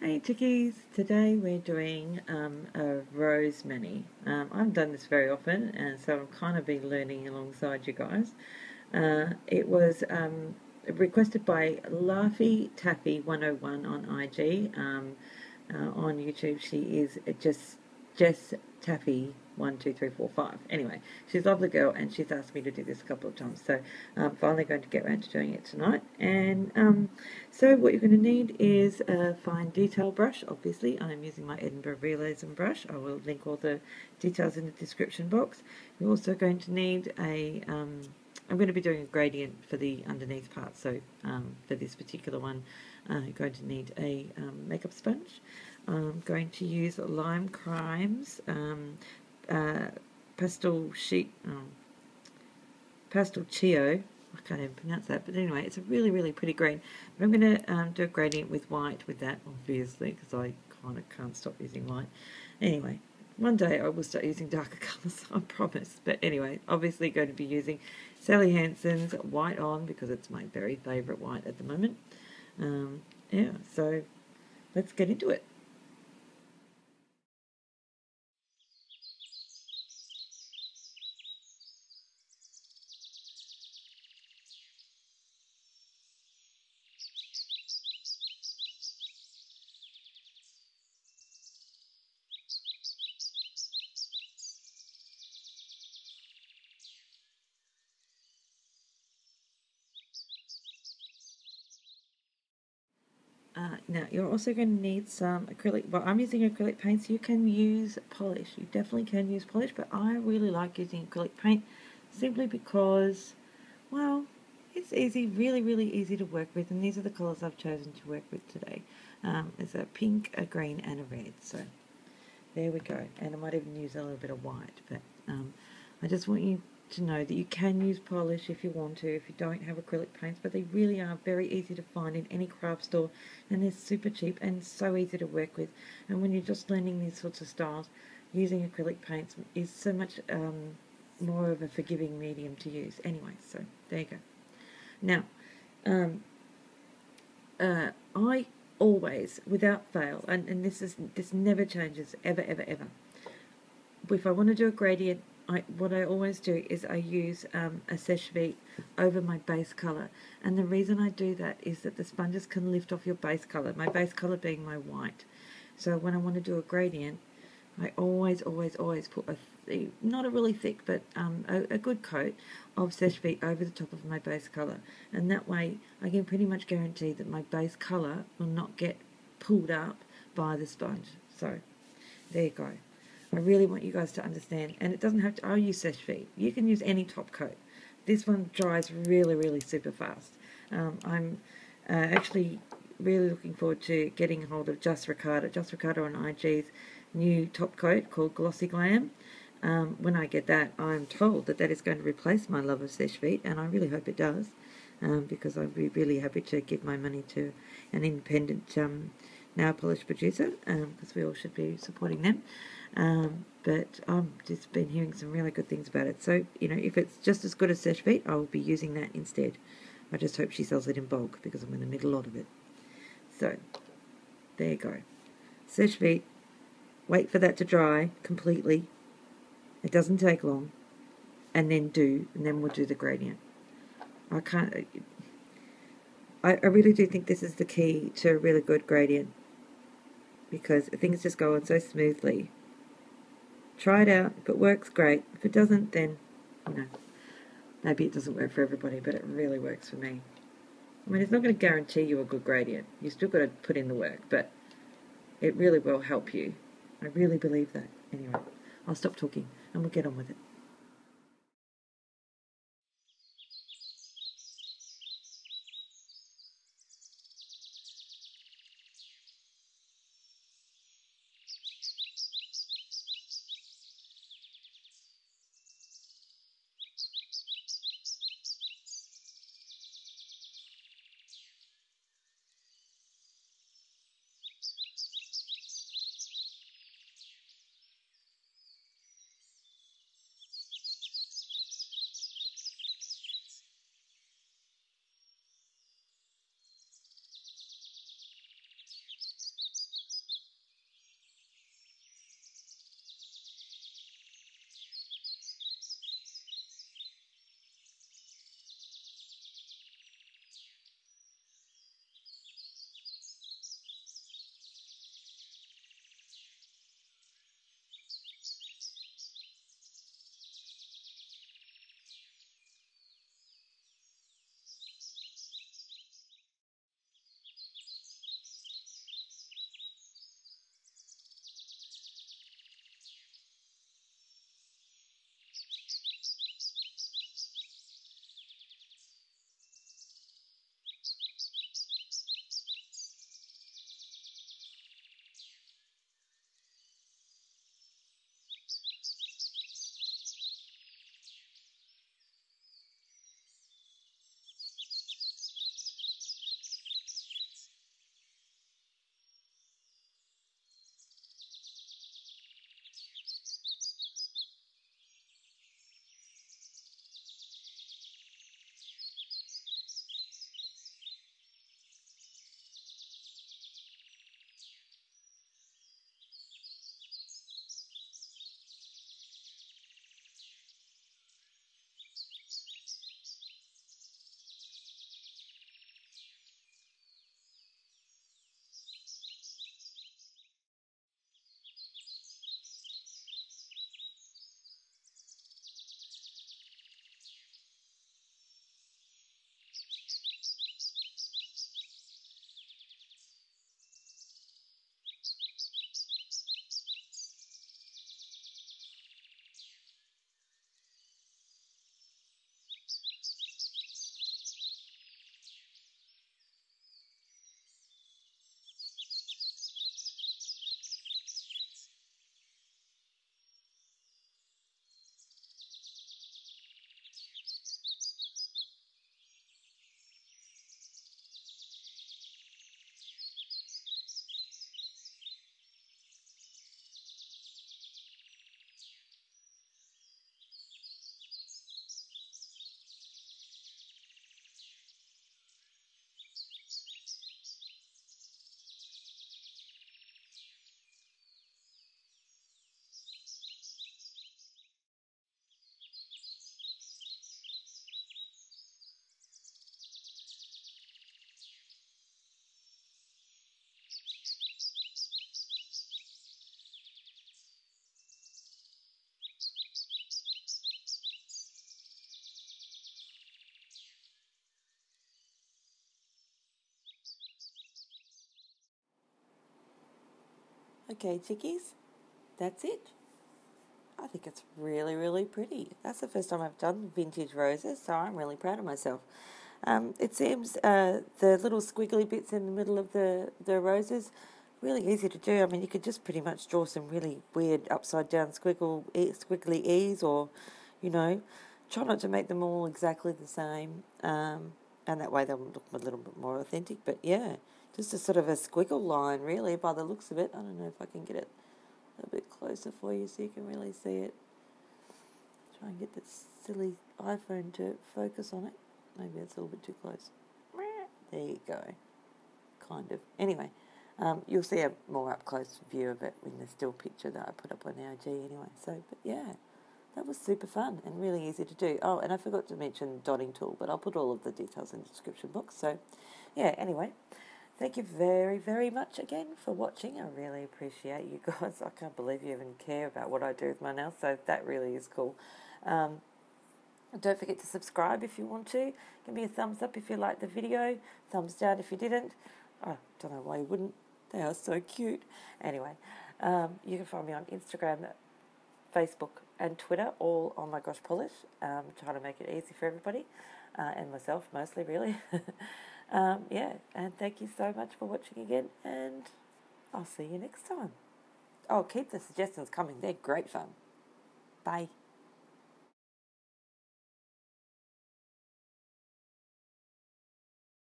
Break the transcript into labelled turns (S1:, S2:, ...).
S1: Hey chickies, today we're doing a rose mani. I haven't done this very often, and so I've kind of been learning alongside you guys. It was requested by Laffy Taffy 101 on IG. On YouTube, she is just Jess Taffy 12345. Anyway, she's a lovely girl, and she's asked me to do this a couple of times. So I'm finally going to get around to doing it tonight. And so what you're going to need is a fine detail brush. Obviously, I'm using my Edinburgh Realism brush. I will link all the details in the description box. You're also going to need a I'm going to be doing a gradient for the underneath part, so for this particular one you're going to need a makeup sponge. I'm going to use Lime Crimes Pastel Sheet Pastel Chio. I can't even pronounce that, but anyway, it's a really pretty green. But I'm going to do a gradient with white with that, obviously, because I kind of can't stop using white. Anyway, one day I will start using darker colours, I promise. But anyway, obviously going to be using Sally Hansen's White On because it's my very favourite white at the moment. Yeah, so let's get into it. Now you're also going to need some acrylic, well I'm using acrylic paints. You can use polish, you definitely can use polish, but I really like using acrylic paint simply because, well, it's easy, really easy to work with, and these are the colours I've chosen to work with today. It's a pink, a green and a red, so there we go. And I might even use a little bit of white, but I just want you to know that you can use polish if you want to, if you don't have acrylic paints, but they really are very easy to find in any craft store, and they're super cheap and so easy to work with. And when you're just learning these sorts of styles, using acrylic paints is so much more of a forgiving medium to use. Anyway, so there you go. Now, I always, without fail, and this never changes, ever. If I want to do a gradient, what I always do is I use a Seche Vite over my base colour, and the reason I do that is that the sponges can lift off your base colour, my base colour being my white. So when I want to do a gradient, I always put not a really thick, but a good coat of Seche Vite over the top of my base colour, and that way I can pretty much guarantee that my base colour will not get pulled up by the sponge. So there you go. I really want you guys to understand, and it doesn't have to, I'll use Seche Vite. You can use any top coat. This one dries really super fast. I'm actually really looking forward to getting hold of Just Ricardo on IG's new top coat called Glossy Glam. When I get that, I'm told that is going to replace my love of Seche Vite, and I really hope it does, because I'd be really happy to give my money to an independent nail polish producer, because we all should be supporting them. But I've just been hearing some really good things about it. So, you know, if it's just as good as Seche Vite, I will be using that instead. I just hope she sells it in bulk because I'm going to need a lot of it. So, there you go. Seche Vite. Wait for that to dry completely. It doesn't take long. And then we'll do the gradient. I really do think this is the key to a really good gradient, because things just go on so smoothly. Try it out. If it works, great. If it doesn't, then, you know, maybe it doesn't work for everybody, but it really works for me. I mean, it's not going to guarantee you a good gradient. You still got to put in the work, but it really will help you. I really believe that. Anyway, I'll stop talking and we'll get on with it. Okay, chickies, that's it. I think it's really, really pretty. That's the first time I've done vintage roses, so I'm really proud of myself. It seems the little squiggly bits in the middle of the roses, really easy to do. I mean, you could just pretty much draw some really weird upside down squiggly E's, or, you know, try not to make them all exactly the same, and that way they'll look a little bit more authentic. But yeah, just a sort of a squiggle line, really, by the looks of it. I don't know if I can get it a bit closer for you so you can really see it. Try and get this silly iPhone to focus on it. Maybe it's a little bit too close. There you go. Kind of. Anyway, you'll see a more up-close view of it in the still picture that I put up on IG anyway. So, but yeah, that was super fun and really easy to do. Oh, and I forgot to mention dotting tool, but I'll put all of the details in the description box. So, yeah, anyway, thank you very, very much again for watching. I really appreciate you guys. I can't believe you even care about what I do with my nails, so that really is cool. Don't forget to subscribe if you want to. Give me a thumbs up if you liked the video. Thumbs down if you didn't. I don't know why you wouldn't. They are so cute. Anyway, you can find me on Instagram, Facebook and Twitter, all Ohmygoshpolish. Trying to make it easy for everybody, and myself mostly, really. Yeah, and thank you so much for watching again, and I'll see you next time. Oh, keep the suggestions coming. They're great fun. Bye.